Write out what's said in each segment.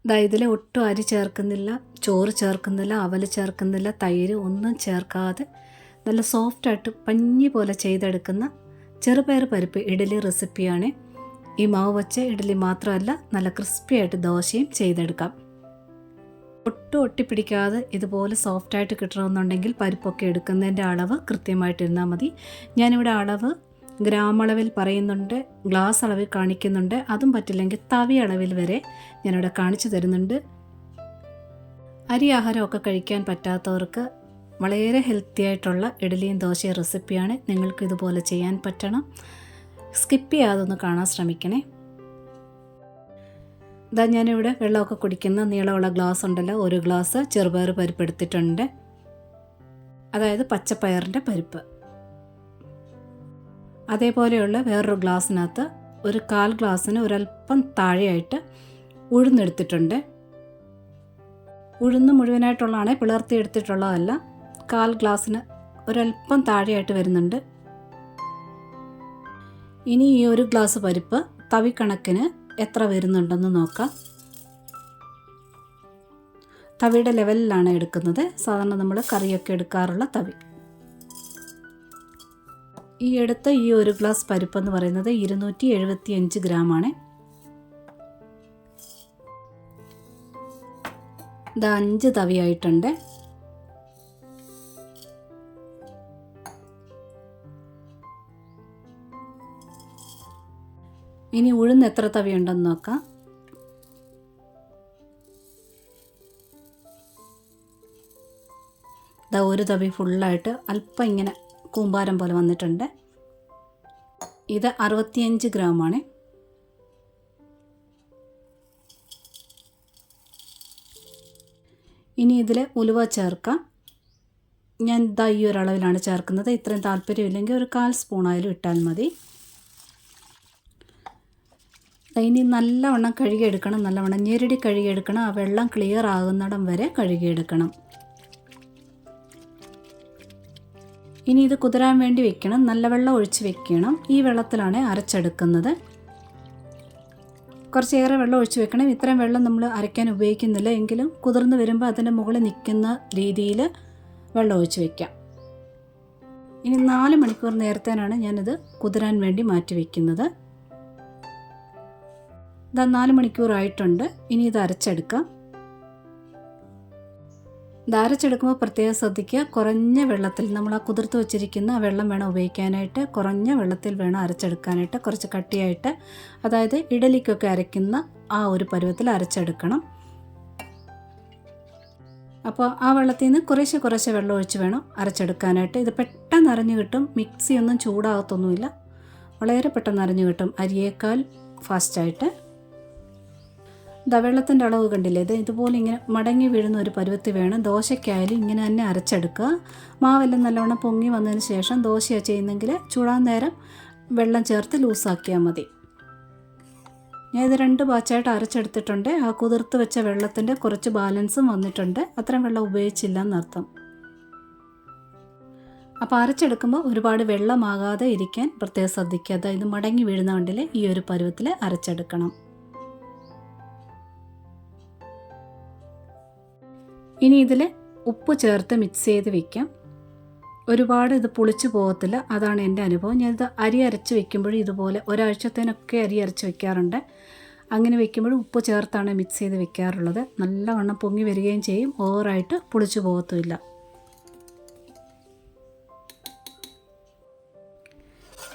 ഇതിൽ ഒട്ടും അരി ചേർക്കുന്നില്ല, ചോറ് ചേർക്കുന്നില്ല, അവൽ ചേർക്കുന്നില്ല, തൈര് ഒന്നും ചേർക്കാതെ നല്ല സോഫ്റ്റായിട്ട് പഞ്ഞി പോലെ ചെയ്തെടുക്കുന്ന ചെറുപയർ പരിപ്പ് ഇഡ്ഡലി റെസിപ്പിയാണ്. ഈ മാവ് വച്ച ഇഡ്ഡലി മാത്രമല്ല, നല്ല ക്രിസ്പിയായിട്ട് ദോശയും ചെയ്തെടുക്കാം. ഒട്ടും ഒട്ടിപ്പിടിക്കാതെ ഇതുപോലെ സോഫ്റ്റായിട്ട് കിട്ടണമെന്നുണ്ടെങ്കിൽ പരിപ്പൊക്കെ എടുക്കുന്നതിൻ്റെ അളവ് കൃത്യമായിട്ടിരുന്നാൽ മതി. ഞാനിവിടെ അളവ് ഗ്രാം അളവിൽ പറയുന്നുണ്ട്, ഗ്ലാസ് അളവിൽ കാണിക്കുന്നുണ്ട്. അതും പറ്റില്ലെങ്കിൽ തവി അളവിൽ വരെ ഞാനിവിടെ കാണിച്ചു തരുന്നുണ്ട്. അരി ആഹാരമൊക്കെ കഴിക്കാൻ പറ്റാത്തവർക്ക് വളരെ ഹെൽത്തി ആയിട്ടുള്ള ഇഡ്ഡലിയും ദോശയും റെസിപ്പിയാണ്. നിങ്ങൾക്ക് ഇതുപോലെ ചെയ്യാൻ പറ്റണം. സ്കിപ്പ് ചെയ്യാതെ ഒന്ന് കാണാൻ ശ്രമിക്കണേ. ഞാനിവിടെ വെള്ളമൊക്കെ കുടിക്കുന്ന നീളമുള്ള ഗ്ലാസ് ഉണ്ടല്ലോ, ഒരു ഗ്ലാസ് ചെറുപയർ പരിപ്പ് എടുത്തിട്ടുണ്ട്. അതായത് പച്ചപ്പയറിൻ്റെ പരിപ്പ്. അതേപോലെയുള്ള വേറൊരു ഗ്ലാസ്സിനകത്ത് ഒരു 1/4 ഗ്ലാസ്സിന് ഒരല്പം താഴെയായിട്ട് ഉഴുന്നെടുത്തിട്ടുണ്ട്. ഉഴുന്ന് മുഴുവനായിട്ടുള്ളതാണ്, പിളർത്തി എടുത്തിട്ടുള്ളതല്ല. 1/4 ഗ്ലാസ്സിന് ഒരല്പം താഴെയായിട്ട് വരുന്നുണ്ട്. ഇനി ഈ ഒരു ഗ്ലാസ് പരിപ്പ് തവിക്കണക്കിന് എത്ര വരുന്നുണ്ടെന്ന് നോക്കാം. തവിയുടെ ലെവലിലാണ് എടുക്കുന്നത്, സാധാരണ നമ്മൾ കറിയൊക്കെ എടുക്കാറുള്ള തവി. ഈ എടുത്ത ഈ ഒരു ഗ്ലാസ് പരിപ്പെന്ന് പറയുന്നത് 275 ഗ്രാമാണ്. ഇത് 5 തവിയായിട്ടുണ്ട്. ഇനി ഉഴുന്ന് എത്ര തവിയുണ്ടെന്ന് നോക്കാം. ഒരു തവി ഫുള്ളായിട്ട് അല്പം ഇങ്ങനെ കൂമ്പാരം പോലെ വന്നിട്ടുണ്ട്. ഇത് 65 ഗ്രാമാണ്. ഇനി ഇതിൽ ഉലുവ ചേർക്കാം. ഞാൻ ഈ ഒരു അളവിലാണ് ചേർക്കുന്നത്. ഇത്രയും താല്പര്യമില്ലെങ്കിൽ ഒരു 1/4 സ്പൂണായാലും ഇട്ടാൽ മതി. ഇനി നല്ലവണ്ണം കഴുകിയെടുക്കണം, നല്ലവണ്ണം ഞെരടി കഴുകിയെടുക്കണം. ആ വെള്ളം ക്ലിയർ ആകുന്നിടം വരെ കഴുകിയെടുക്കണം. ഇനി ഇത് കുതിരാൻ വേണ്ടി വെക്കണം. നല്ല വെള്ളം ഒഴിച്ച് വെക്കണം. ഈ വെള്ളത്തിലാണ് അരച്ചെടുക്കുന്നത്. കുറച്ചേറെ വെള്ളം ഒഴിച്ച് വെക്കണം. ഇത്രയും വെള്ളം നമ്മൾ അരയ്ക്കാൻ ഉപയോഗിക്കുന്നില്ല, എങ്കിലും കുതിർന്ന് വരുമ്പോൾ അതിൻ്റെ മുകളിൽ നിൽക്കുന്ന രീതിയിൽ വെള്ളം ഒഴിച്ച് വെക്കാം. ഇനി 4 മണിക്കൂർ നേരത്തേനാണ് ഞാനിത് കുതിരാൻ വേണ്ടി മാറ്റി വയ്ക്കുന്നത്. 4 മണിക്കൂറായിട്ടുണ്ട്. ഇനി ഇത് അരച്ചെടുക്കാം. ഇത് അരച്ചെടുക്കുമ്പോൾ പ്രത്യേകം ശ്രദ്ധിക്കുക, കുറഞ്ഞ വെള്ളത്തിൽ, നമ്മൾ ആ കുതിർത്ത് വെച്ചിരിക്കുന്ന വെള്ളം വേണം ഉപയോഗിക്കാനായിട്ട്. കുറഞ്ഞ വെള്ളത്തിൽ വേണം അരച്ചെടുക്കാനായിട്ട്, കുറച്ച് കട്ടിയായിട്ട്. അതായത് ഇഡലിക്കൊക്കെ അരയ്ക്കുന്ന ആ ഒരു പരുവത്തിൽ അരച്ചെടുക്കണം. അപ്പോൾ ആ വെള്ളത്തിൽ നിന്ന് കുറേശ്ശെ വെള്ളം ഒഴിച്ച് വേണം അരച്ചെടുക്കാനായിട്ട്. ഇത് പെട്ടെന്ന് അരഞ്ഞു കിട്ടും, മിക്സിയൊന്നും ചൂടാകത്തൊന്നുമില്ല, വളരെ പെട്ടെന്ന് അരഞ്ഞു കിട്ടും, അരിയേക്കാൾ ഫാസ്റ്റായിട്ട്. വെള്ളത്തിൻ്റെ അളവ് കണ്ടില്ലേ, ഇതുപോലെ ഇങ്ങനെ മടങ്ങി വീഴുന്ന ഒരു പരുവത്തിൽ വേണം. ദോശയ്ക്കായാലും ഇങ്ങനെ തന്നെ അരച്ചെടുക്കുക. മാവെല്ലാം നല്ലവണ്ണം പൊങ്ങി വന്നതിന് ശേഷം ദോശയാണ് ചെയ്യുന്നെങ്കിൽ ചൂടാൻ നേരം വെള്ളം ചേർത്ത് ലൂസാക്കിയാൽ മതി. ഞാൻ ഇത് 2 ബാച്ചായിട്ട് അരച്ചെടുത്തിട്ടുണ്ട്. ആ കുതിർത്ത് വെച്ച വെള്ളത്തിൻ്റെ കുറച്ച് ബാലൻസും വന്നിട്ടുണ്ട്. അത്രയും വെള്ളം ഉപയോഗിച്ചില്ല എന്നർത്ഥം. അപ്പോൾ അരച്ചെടുക്കുമ്പോൾ ഒരുപാട് വെള്ളമാകാതെ ഇരിക്കാൻ പ്രത്യേകം ശ്രദ്ധിക്കുക. ഇത് മടങ്ങി വീഴുന്ന കണ്ടില്ലേ, ഈ ഒരു പരുവത്തിൽ അരച്ചെടുക്കണം. ഇനി ഇതിൽ ഉപ്പ് ചേർത്ത് മിക്സ് ചെയ്ത് വയ്ക്കാം. ഒരുപാട് ഇത് പുളിച്ച് പോകത്തില്ല, അതാണ് എൻ്റെ അനുഭവം. ഞാനിത് അരി അരച്ച് വെക്കുമ്പോഴും ഇതുപോലെ ഒരാഴ്ചത്തേനൊക്കെ അരി അരച്ച് വെക്കാറുണ്ട്. അങ്ങനെ വെക്കുമ്പോഴും ഉപ്പ് ചേർത്താണ് മിക്സ് ചെയ്ത് വെക്കാറുള്ളത്. നല്ലവണ്ണം പൊങ്ങി വരികയും ചെയ്യും, ഓവറായിട്ട് പുളിച്ച് പോകത്തുമില്ല.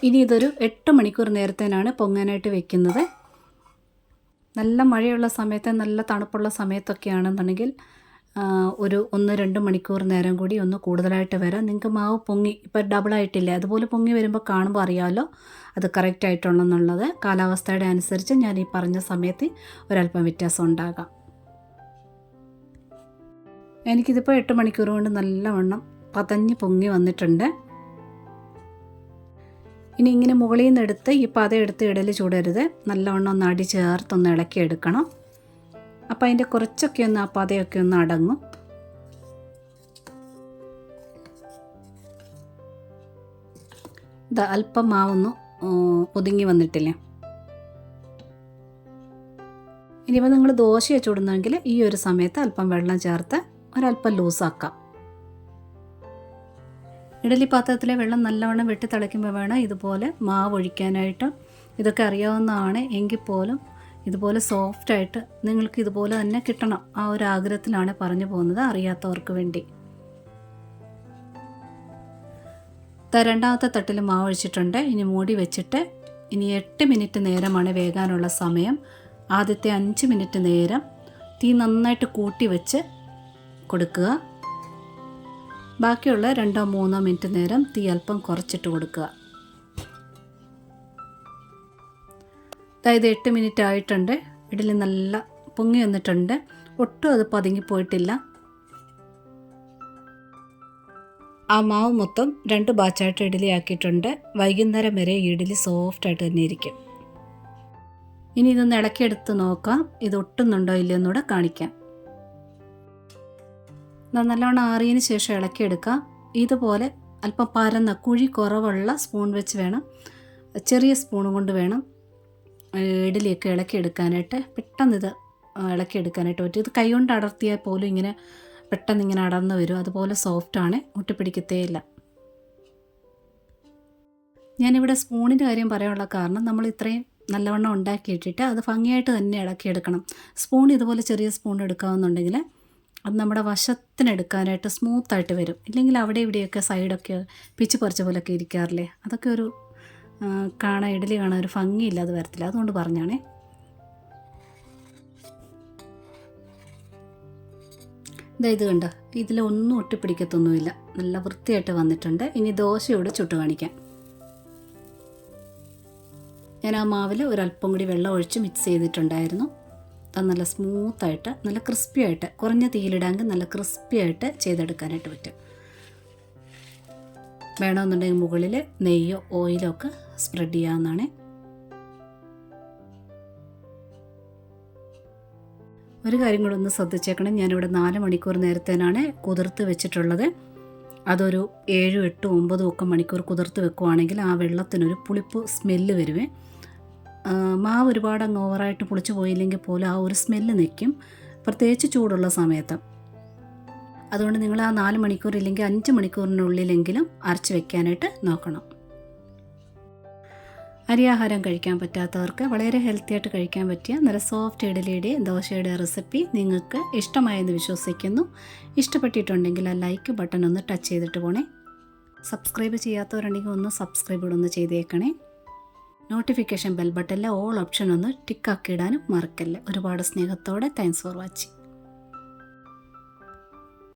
ഇനി ഇതൊരു 8 മണിക്കൂർ നേരത്തേനാണ് പൊങ്ങാനായിട്ട് വെക്കുന്നത്. നല്ല മഴയുള്ള സമയത്ത്, നല്ല തണുപ്പുള്ള സമയത്തൊക്കെയാണെന്നുണ്ടെങ്കിൽ ഒരു 1-2 മണിക്കൂർ നേരം കൂടി ഒന്ന് കൂടുതലായിട്ട് വരാം. നിങ്ങൾക്ക് മാവ് പൊങ്ങി ഇപ്പോൾ ഡബിളായിട്ടില്ല, അതുപോലെ പൊങ്ങി വരുമ്പോൾ കാണുമ്പോൾ അറിയാമല്ലോ അത് കറക്റ്റായിട്ടുണ്ടെന്നുള്ളത്. കാലാവസ്ഥയുടെ അനുസരിച്ച് ഞാൻ ഈ പറഞ്ഞ സമയത്ത് ഒരല്പം വ്യത്യാസം ഉണ്ടാകാം. എനിക്കിതിപ്പോൾ 8 മണിക്കൂർ കൊണ്ട് നല്ലവണ്ണം പതഞ്ഞ് പൊങ്ങി വന്നിട്ടുണ്ട്. ഇനി ഇങ്ങനെ മുകളിൽ നിന്ന് എടുത്ത് ഈ പതം എടുത്ത് ഇടൽ ചൂടരുത്, നല്ലവണ്ണം ഒന്ന് അടി ചേർത്തൊന്ന് ഇളക്കിയെടുക്കണം. അപ്പോൾ അതിൻ്റെ കുറച്ചൊക്കെ ഒന്ന് ആ പതയൊക്കെ ഒന്ന് അടങ്ങും. അല്പം മാവൊന്ന് ഒതുങ്ങി വന്നിട്ടില്ലേ. ഇനിയിപ്പോൾ നിങ്ങൾ ദോശ ചുടുന്നെങ്കിൽ ഈ ഒരു സമയത്ത് അല്പം വെള്ളം ചേർത്ത് ഒരല്പം ലൂസാക്കാം. ഇഡലി പാത്രത്തിലെ വെള്ളം നല്ലവണ്ണം വെട്ടി തിളയ്ക്കുമ്പോൾ വേണം ഇതുപോലെ മാവ് ഒഴിക്കാനായിട്ട്. ഇതൊക്കെ അറിയാവുന്നതാണ്, എങ്കിൽ പോലും ഇതുപോലെ സോഫ്റ്റായിട്ട് നിങ്ങൾക്ക് ഇതുപോലെ തന്നെ കിട്ടണം. ആ ഒരു ആഗ്രഹത്തിലാണ് പറഞ്ഞു പോകുന്നത്, അറിയാത്തവർക്ക് വേണ്ടി. രണ്ടാമത്തെ തട്ടിൽ മാവ് ഒഴിച്ചിട്ടുണ്ട്. ഇനി മൂടി വെച്ചിട്ട് ഇനി 8 മിനിറ്റ് നേരമാണ് വേകാനുള്ള സമയം. ആദ്യത്തെ 5 മിനിറ്റ് നേരം തീ നന്നായിട്ട് കൂട്ടി വെച്ച് കൊടുക്കുക. ബാക്കിയുള്ള 2-3 മിനിറ്റ് നേരം തീ അല്പം കുറച്ചിട്ട് കൊടുക്കുക. അതായത് 8 മിനിറ്റ് ആയിട്ടുണ്ട്. ഇഡലി നല്ല പൊങ്ങി വന്നിട്ടുണ്ട്. ഒട്ടും അത് പതുങ്ങിപ്പോയിട്ടില്ല. ആ മാവ് മൊത്തം 2 ബാച്ചായിട്ട് ഇഡലി ആക്കിയിട്ടുണ്ട്. വൈകുന്നേരം വരെ ഇഡലി സോഫ്റ്റായിട്ട് തന്നെ ഇരിക്കും. ഇനി ഇതൊന്ന് ഇളക്കിയെടുത്ത് നോക്കാം, ഇത് ഒട്ടുന്നുണ്ടോ ഇല്ലയോ എന്നൂടെ കാണിക്കാം. നല്ലോണം ആറിയതിന് ശേഷം ഇളക്കിയെടുക്കാം. ഇതുപോലെ അല്പം പരന്ന കുഴി കുറവുള്ള സ്പൂൺ വെച്ച് വേണം, ചെറിയ സ്പൂണും കൊണ്ട് വേണം ഇഡലിയൊക്കെ ഇളക്കിയെടുക്കാനായിട്ട്. പെട്ടെന്ന് ഇത് ഇളക്കിയെടുക്കാനായിട്ട് പറ്റും. ഇത് കൈ കൊണ്ട് അടർത്തിയാൽ പോലും ഇങ്ങനെ പെട്ടെന്ന് ഇങ്ങനെ അടർന്ന് വരും. അതുപോലെ സോഫ്റ്റാണ്, ഒട്ടിപ്പിടിക്കത്തേയില്ല. ഞാനിവിടെ സ്പൂണിൻ്റെ കാര്യം പറയാനുള്ള കാരണം, നമ്മൾ ഇത്രയും നല്ലവണ്ണം ഉണ്ടാക്കിയിട്ടിട്ട് അത് ഭംഗിയായിട്ട് തന്നെ ഇളക്കിയെടുക്കണം. സ്പൂൺ ഇതുപോലെ ചെറിയ സ്പൂൺ എടുക്കാവുന്നുണ്ടെങ്കിൽ അത് നമ്മുടെ വശത്തിനെടുക്കാനായിട്ട് സ്മൂത്തായിട്ട് വരും. ഇല്ലെങ്കിൽ അവിടെ ഇവിടെയൊക്കെ സൈഡൊക്കെ പിച്ച് പറിച്ച പോലെയൊക്കെ ഇരിക്കാറില്ലേ, അതൊക്കെ ഒരു ഇഡലി കാണാൻ ഒരു ഭംഗിയില്ലാതെ വരത്തില്ല. അതുകൊണ്ട് പറഞ്ഞാണേ. ഇത് കണ്ടോ, ഇതിലൊന്നും ഒട്ടിപ്പിടിക്കത്തൊന്നുമില്ല, നല്ല വൃത്തിയായിട്ട് വന്നിട്ടുണ്ട്. ഇനി ദോശയോട് ചുട്ട് കാണിക്കാം. ഞാൻ ആ മാവിൽ ഒരല്പം കൂടി വെള്ളം ഒഴിച്ച് മിക്സ് ചെയ്തിട്ടുണ്ടായിരുന്നു. അത് നല്ല സ്മൂത്തായിട്ട് നല്ല ക്രിസ്പിയായിട്ട്, കുറഞ്ഞ തീയിലിടാമെങ്കിൽ നല്ല ക്രിസ്പിയായിട്ട് ചെയ്തെടുക്കാനായിട്ട് പറ്റും. വേണമെന്നുണ്ടെങ്കിൽ മുകളിൽ നെയ്യോ ഓയിലോ ഒക്കെ സ്പ്രെഡ് ചെയ്യാവുന്നതാണ്. ഒരു കാര്യം കൂടെ ഒന്ന് ശ്രദ്ധിച്ചേക്കണം, ഞാനിവിടെ 4 മണിക്കൂർ നേരത്തേനാണ് കുതിർത്ത് വെച്ചിട്ടുള്ളത്. അതൊരു 7, 8, 9 ഒക്കെ മണിക്കൂർ കുതിർത്ത് വെക്കുവാണെങ്കിൽ ആ വെള്ളത്തിനൊരു പുളിപ്പ് സ്മെല്ല് വരുവേ. മാവ് ഒരുപാട് അങ്ങ് ഓവറായിട്ട് പുളിച്ച് പോയില്ലെങ്കിൽ പോലും ആ ഒരു സ്മെല്ല് നിൽക്കും, പ്രത്യേകിച്ച് ചൂടുള്ള സമയത്ത്. അതുകൊണ്ട് നിങ്ങൾ ആ 4 മണിക്കൂർ ഇല്ലെങ്കിൽ 5 മണിക്കൂറിനുള്ളിലെങ്കിലും അരച്ച് വെക്കാനായിട്ട് നോക്കണം. അരിയാഹാരം കഴിക്കാൻ പറ്റാത്തവർക്ക് വളരെ ഹെൽത്തി ആയിട്ട് കഴിക്കാൻ പറ്റിയ നല്ല സോഫ്റ്റ് ഇഡലിയുടെയും ദോശയുടെ റെസിപ്പി നിങ്ങൾക്ക് ഇഷ്ടമായെന്ന് വിശ്വസിക്കുന്നു. ഇഷ്ടപ്പെട്ടിട്ടുണ്ടെങ്കിൽ ആ ലൈക്ക് ബട്ടൺ ഒന്ന് ടച്ച് ചെയ്തിട്ട് പോണേ. സബ്സ്ക്രൈബ് ചെയ്യാത്തവരുണ്ടെങ്കിൽ ഒന്ന് സബ്സ്ക്രൈബ് ഒന്ന് ചെയ്തേക്കണേ. നോട്ടിഫിക്കേഷൻ ബെൽ ബട്ടണിലെ ഓൾ ഓപ്ഷൻ ഒന്ന് ടിക്കാക്കിയിടാനും മറക്കല്ലേ. ഒരുപാട് സ്നേഹത്തോടെ താങ്ക്സ് ഫോർ വാച്ചിങ്.